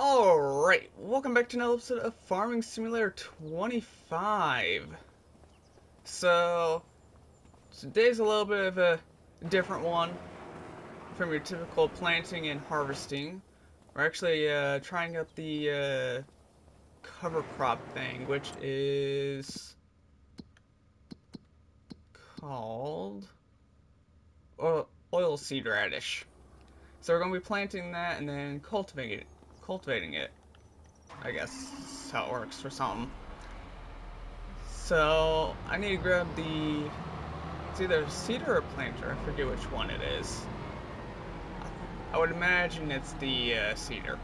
Alright, welcome back to another episode of Farming Simulator 25. So, today's a little bit of a different one from your typical planting and harvesting. We're actually trying out the cover crop thing, which is called Oilseed Radish. So we're going to be planting that and then cultivating it. I guess that's how it works for something. So, I need to grab it's either a seeder or a planter, I forget which one it is. I would imagine it's the seeder.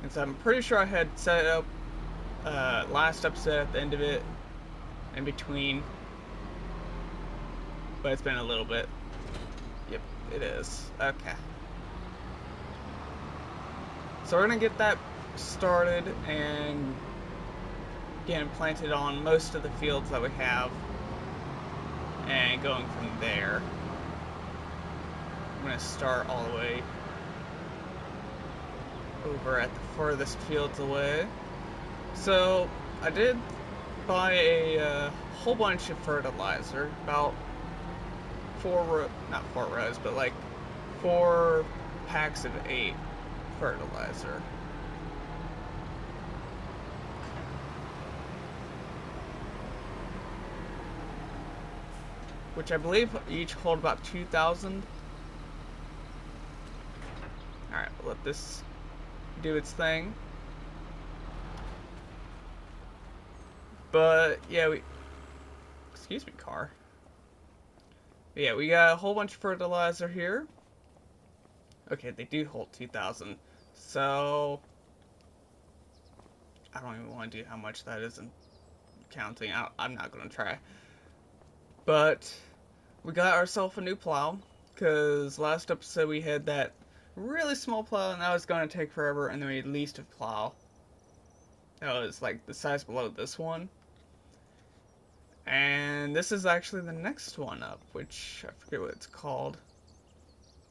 And so I'm pretty sure I had set it up last episode at the end of it, in between. But it's been a little bit. Yep, it is. Okay. So we're going to get that started and getting planted on most of the fields that we have. And going from there. I'm going to start all the way over at the furthest fields away. So I did buy a whole bunch of fertilizer, about not 4 rows, but like 4 packs of 8 fertilizer. Which I believe each hold about 2,000. Alright, we'll let this do its thing. But, yeah, excuse me, car. Yeah, we got a whole bunch of fertilizer here. Okay, they do hold 2,000. So, I don't even want to do how much that is in counting. I'm not going to try. But, we got ourselves a new plow. Because last episode we had that really small plow, and that was going to take forever. And then we leased a plow that was like the size below this one. And this is actually the next one up, which I forget what it's called.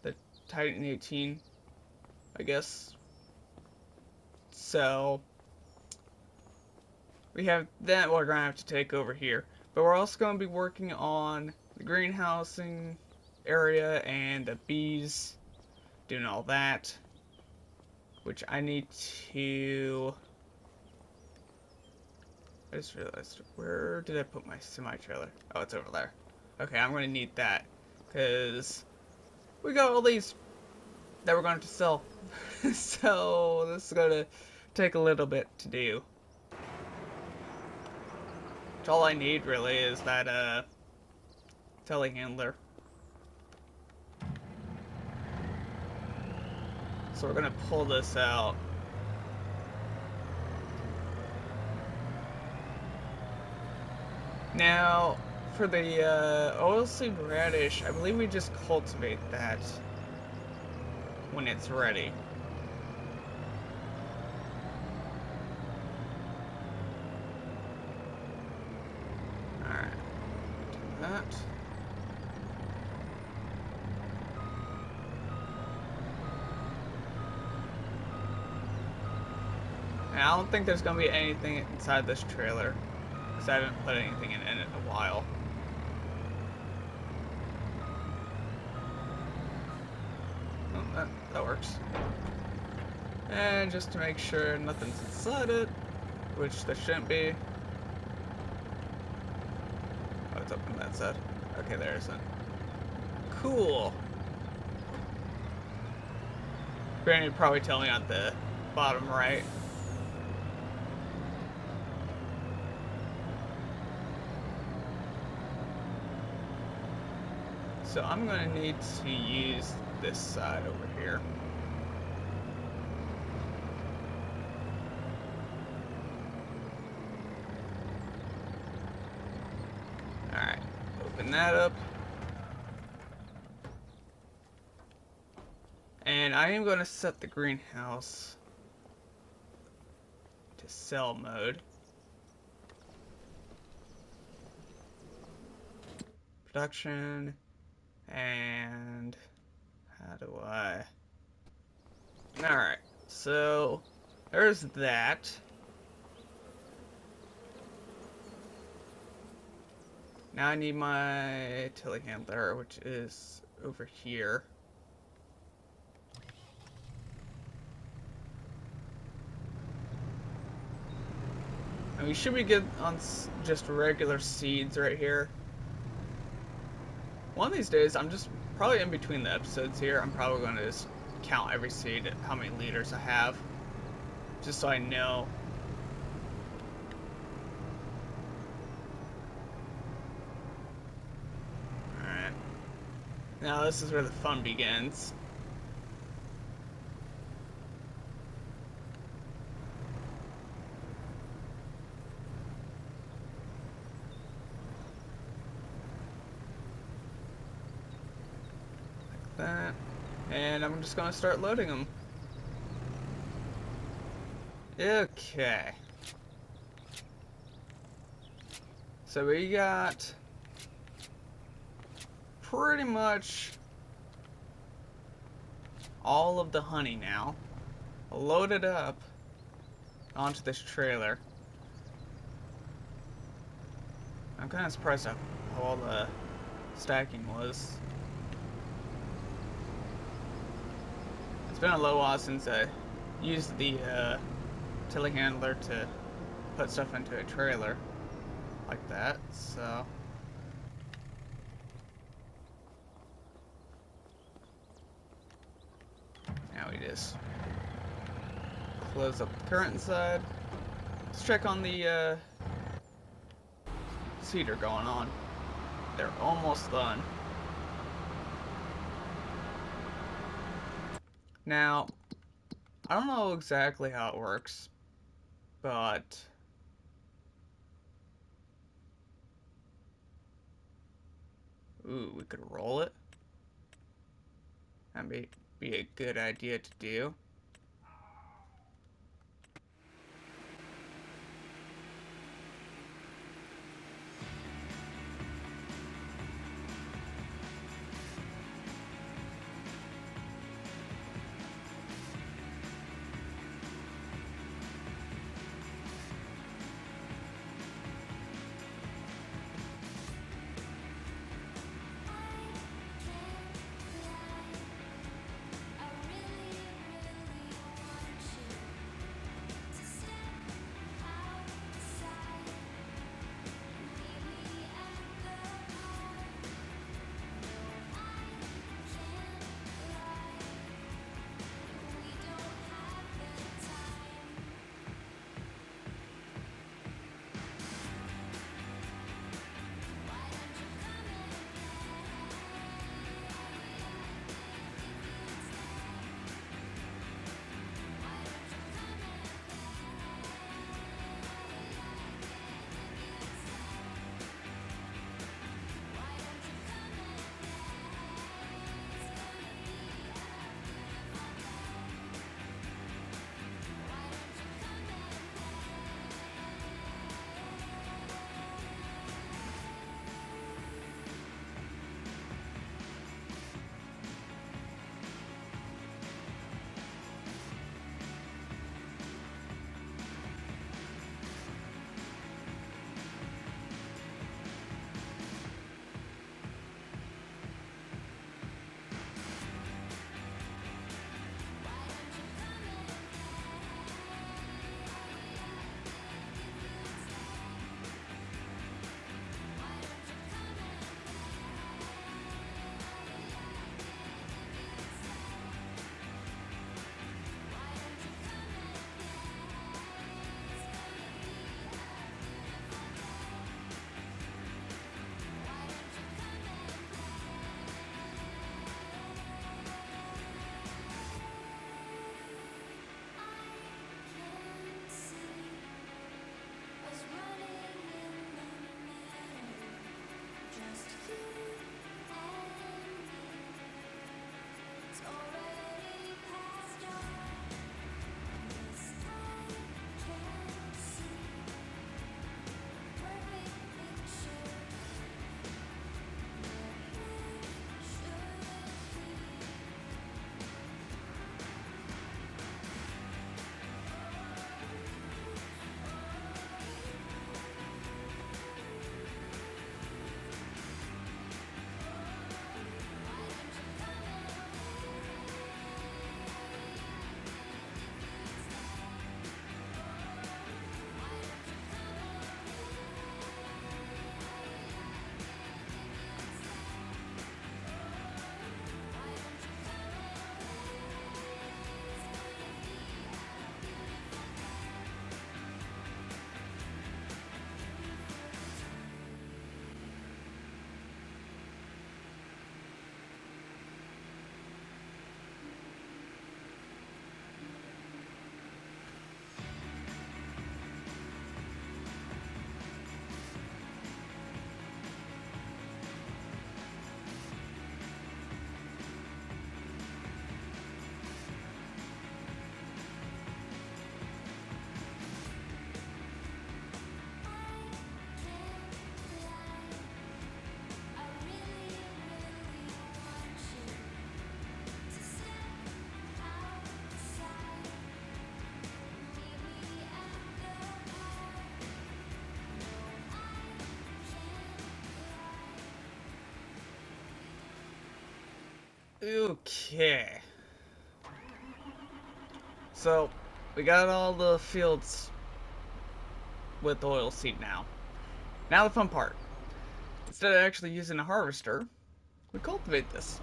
The Titan 18, I guess. So, we have that we're going to have to take over here. But we're also going to be working on the greenhousing area and the bees, doing all that. Which I need to... I just realized, where did I put my semi-trailer? Oh, it's over there. Okay, I'm going to need that. Because we got all these that we're going to sell. So, this is going to take a little bit to do. Which all I need, really, is that, telehandler. So we're going to pull this out. Now, for the oilseed radish, I believe we just cultivate that when it's ready. Alright, do that. And I don't think there's going to be anything inside this trailer, because I haven't put anything in it in a while. Oh, that works. And just to make sure nothing's inside it, which there shouldn't be. Oh, it's up on that side. Okay, there isn't. Cool. Granted, probably tell me on the bottom right. So I'm going to need to use this side over here. Alright, open that up. And I am going to set the greenhouse to sell mode. production, and how do I... Alright, so there's that. Now I need my telehandler, which is over here. And we should be good on just regular seeds right here. One of these days, I'm just probably in between the episodes here, I'm probably going to just count every seed, how many liters I have, just so I know. Alright. Now this is where the fun begins. That, and I'm just gonna start loading them. Okay. So we got pretty much all of the honey now loaded up onto this trailer. I'm kind of surprised at how all the stacking was. It's been a little while since I used the telehandler to put stuff into a trailer like that, so now we just close up the current side. Let's check on the cedar going on. They're almost done. Now, I don't know exactly how it works, but ooh, we could roll it. That'd be a good idea to do. Okay. So, we got all the fields with oilseed now. Now the fun part. Instead of actually using a harvester, we cultivate this.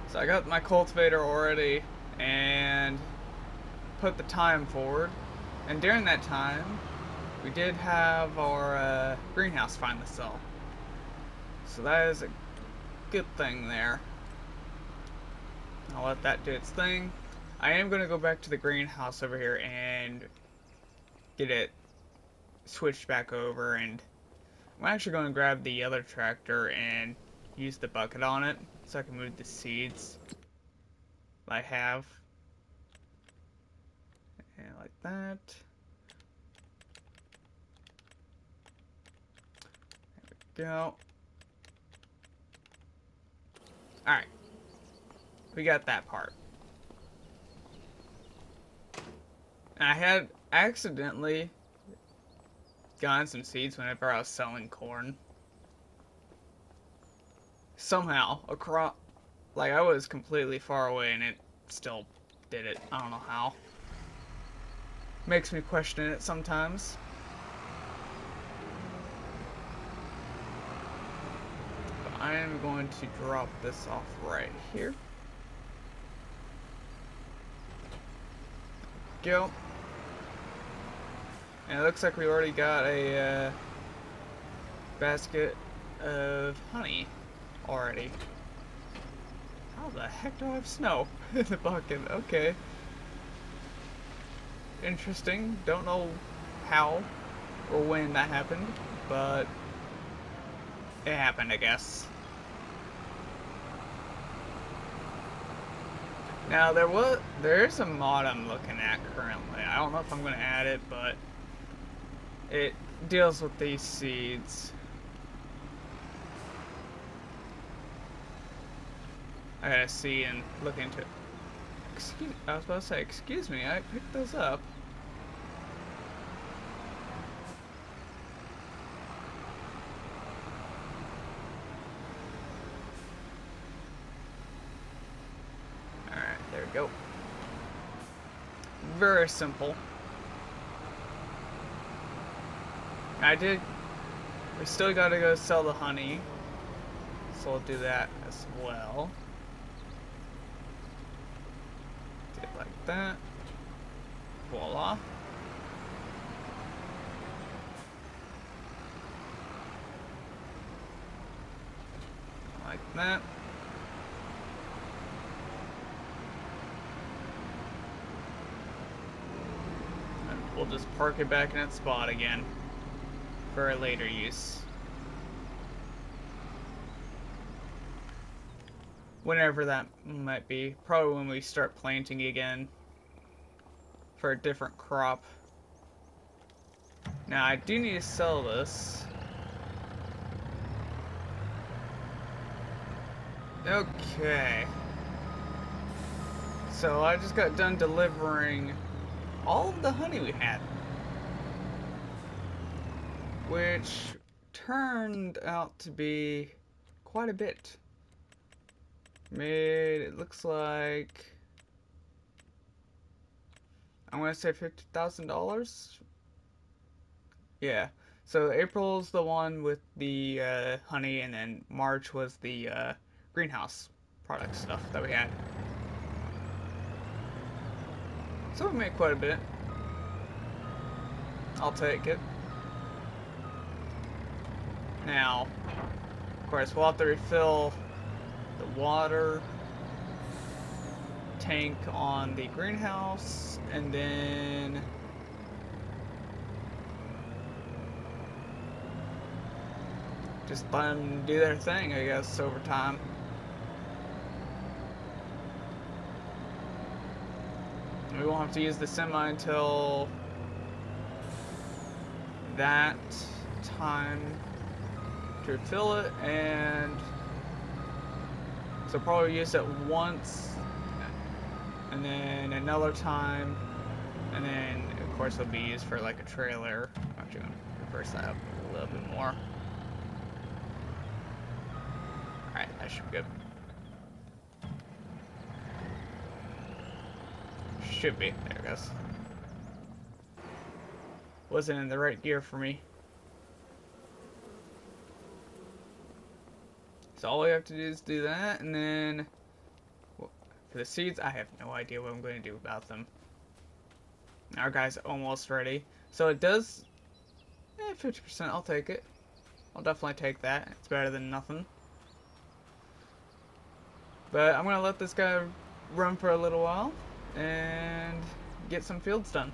So I got my cultivator already and put the time forward. And during that time, we did have our greenhouse finally sell. So that is a good thing there. I'll let that do its thing. I am going to go back to the greenhouse over here and get it switched back over, and I'm actually going to grab the other tractor and use the bucket on it so I can move the seeds I have. And like that. There we go. Alright. We got that part. And I had accidentally gotten some seeds whenever I was selling corn. Somehow, across, like I was completely far away and it still did it. I don't know how. Makes me question it sometimes. But I am going to drop this off right here. Go. And it looks like we already got a basket of honey already. How the heck do I have snow in the bucket? Okay. Interesting. Don't know how or when that happened, but it happened, I guess. Now there's a mod I'm looking at currently. I don't know if I'm gonna add it, but it deals with these seeds. I gotta see and look into it. I was about to say, excuse me, I picked those up. Alright, there we go. Very simple. We still gotta go sell the honey, so we'll do that as well. Do it like that. Voila. Like that. And we'll just park it back in its spot again for a later use. Whenever that might be. Probably when we start planting again for a different crop. Now I do need to sell this. Okay. So I just got done delivering all of the honey we had, which turned out to be quite a bit. It looks like, I'm gonna say $50,000. Yeah. So April's the one with the honey, and then March was the greenhouse product stuff that we had. So we made quite a bit. I'll take it. Now, of course, we'll have to refill the water tank on the greenhouse, and then just let them do their thing, I guess, over time. We won't have to use the semi until that time to refill it, and so probably use it once, and then another time, and then of course it'll be used for like a trailer. I'm actually gonna reverse that up a little bit more. That should be good. Should be. There it goes. Wasn't in the right gear for me. So all we have to do is do that, and then for the seeds, I have no idea what I'm going to do about them. Our guy's almost ready. So it does 50%, I'll take it. I'll definitely take that. It's better than nothing. But I'm going to let this guy run for a little while and get some fields done.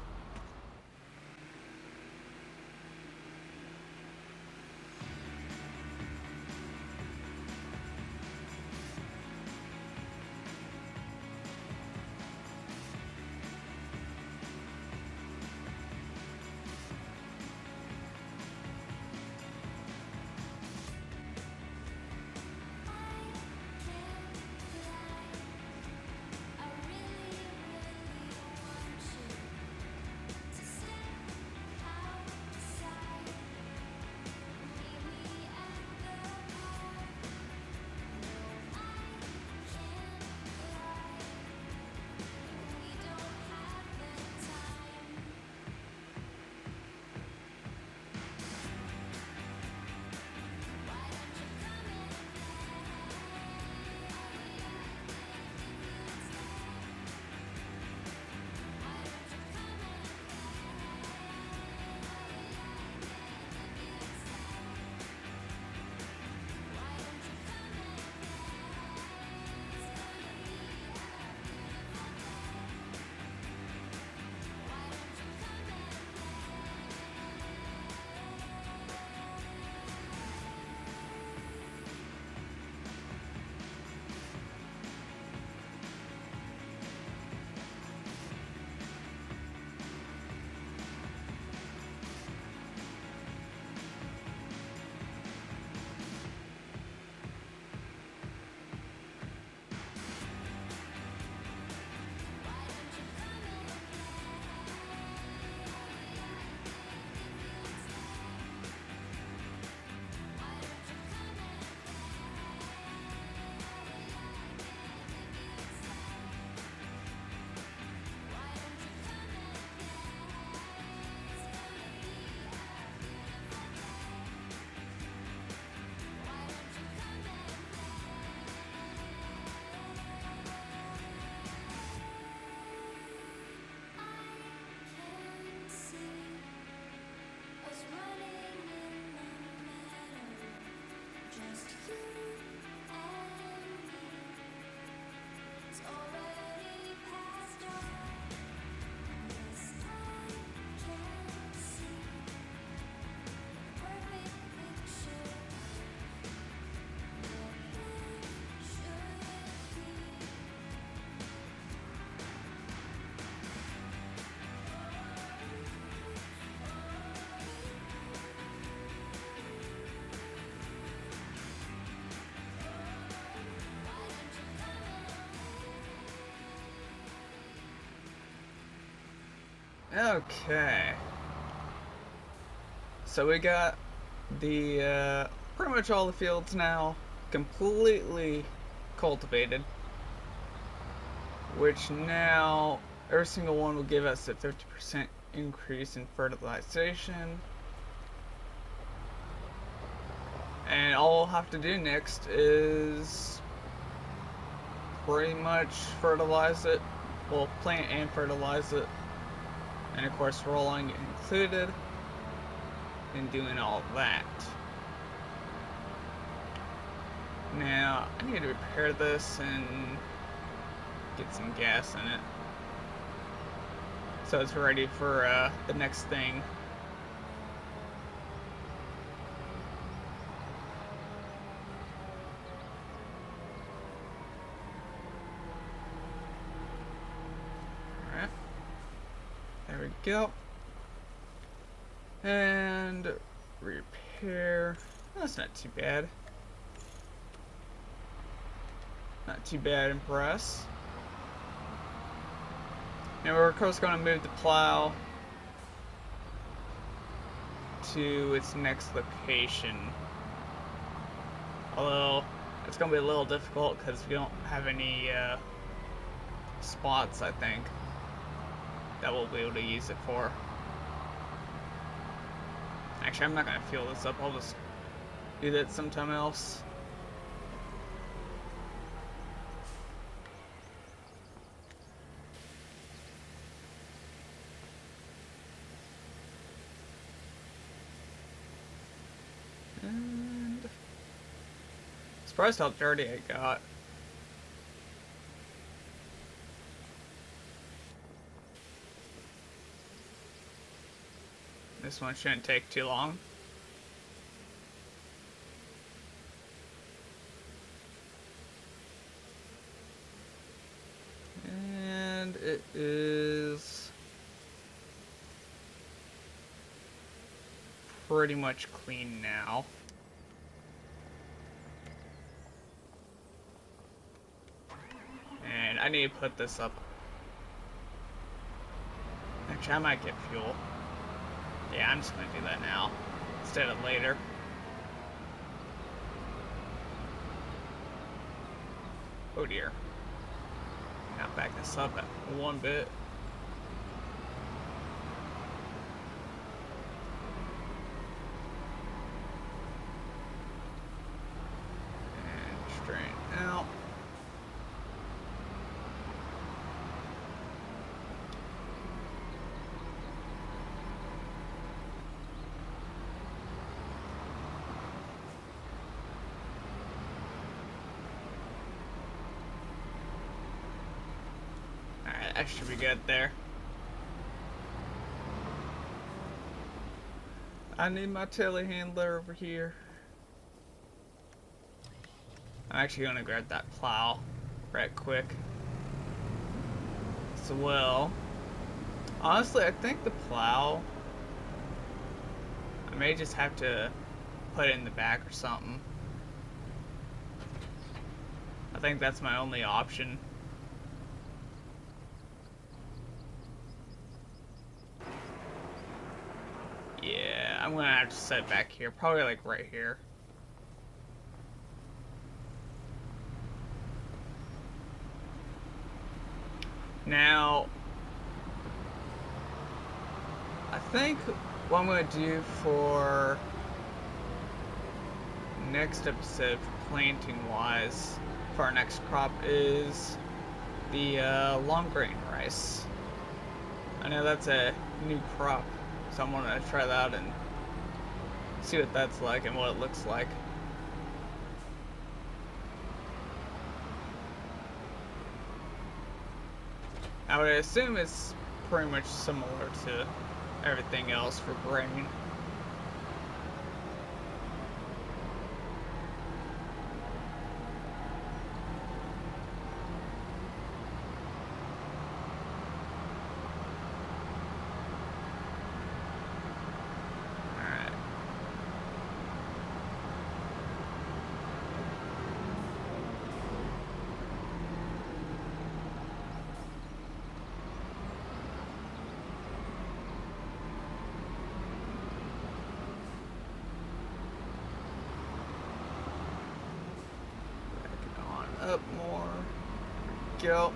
Okay. So we got the pretty much all the fields now completely cultivated, which now every single one will give us a 50% increase in fertilization. And all we'll have to do next is pretty much fertilize it. Well, plant and fertilize it. And of course rolling included in doing all that. Now, I need to repair this and get some gas in it, so it's ready for the next thing. Alright, there we go. And repair. That's not too bad. Not too bad in press. Now we're of course going to move the plow to its next location. Although It's gonna be a little difficult because we don't have any spots, I think, that we'll be able to use it for. Actually, I'm not gonna fuel this up. I'll just do that sometime else. And surprised how dirty it got. This one shouldn't take too long. And it is pretty much clean now. And I need to put this up. Actually, I might get fuel. Yeah, I'm just gonna do that now instead of later. Oh dear. Now back this up at one bit. And straighten out. That should be good there. I need my telehandler over here. I'm actually gonna grab that plow right quick as well. Honestly, I think the plow, I may just have to put it in the back or something. I think that's my only option. Yeah, I'm gonna have to set it back here, probably like right here. Now, I think what I'm gonna do for next episode, planting wise, for our next crop is the long grain rice. I know that's a new crop, so I'm gonna try that and see what that's like and what it looks like. I would assume it's pretty much similar to everything else for grain. Up more. Go.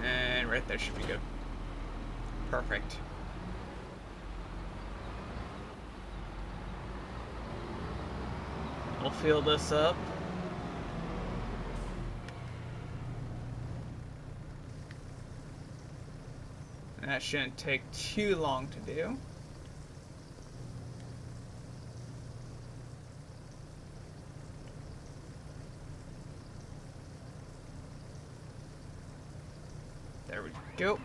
And right there should be good. Perfect. We'll fill this up. And that shouldn't take too long to do. There we go.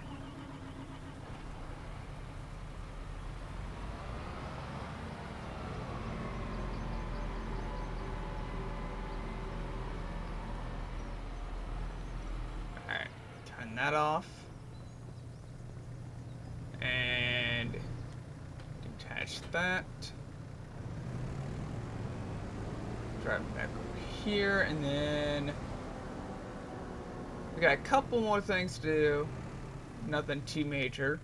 Alright, turn that off. And detach that. Drive it back over here, and then we got a couple more things to do. Nothing too major.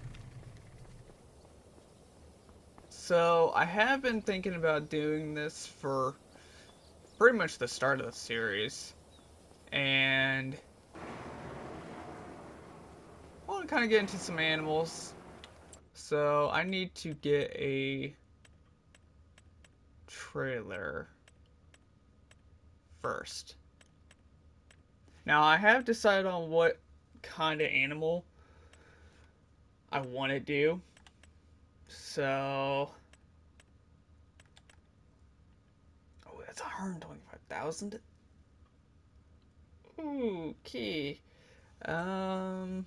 So I have been thinking about doing this for pretty much the start of the series, and I want to kind of get into some animals. So I need to get a trailer first. Now I have decided on what kind of animal I want to do. So, oh, that's 125,000. Okay. Um,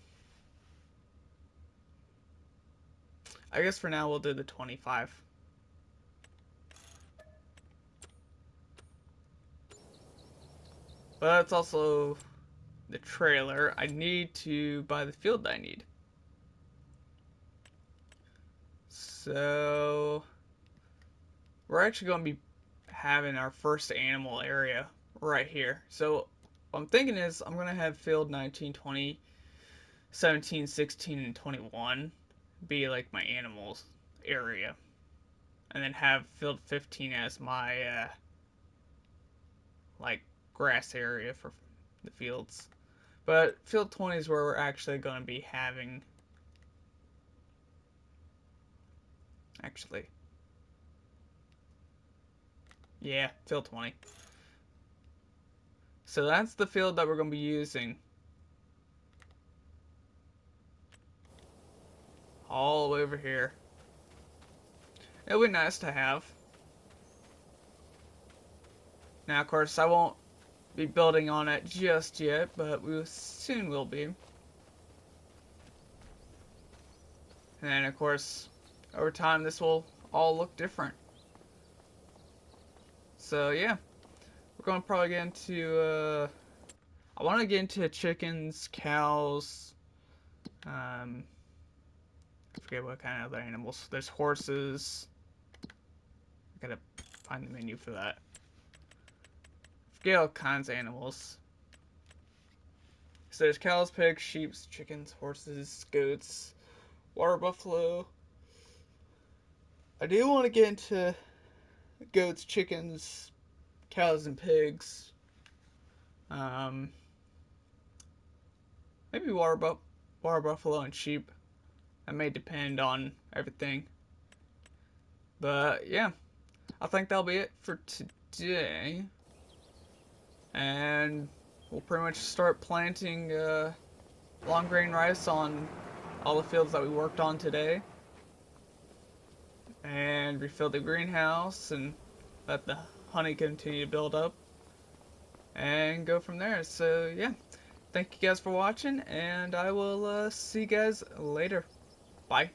I guess for now we'll do the 25. But that's also the trailer. I need to buy the field that I need. So, we're actually going to be having our first animal area right here. So, what I'm thinking is I'm going to have field 19, 20, 17, 16, and 21 be like my animals area. And then have field 15 as my like grass area for the fields. But field 20 is where we're actually going to be having actually. Yeah, field 20. So that's the field that we're going to be using all over here. It would be nice to have. Now, of course, I won't be building on it just yet, but we soon will be. And then, of course, over time, this will all look different. So, yeah, we're going to probably get into, I want to get into chickens, cows, I forget what kind of other animals. There's horses. I gotta find the menu for that. I forget all kinds of animals. So there's cows, pigs, sheep, chickens, horses, goats, water buffalo. I do want to get into goats, chickens, cows, and pigs. Maybe water buffalo and sheep. That may depend on everything. But yeah, I think that'll be it for today. And we'll pretty much start planting long grain rice on all the fields that we worked on today. And refill the greenhouse and let the honey continue to build up. And go from there. So yeah, thank you guys for watching, and I will see you guys later. Bye.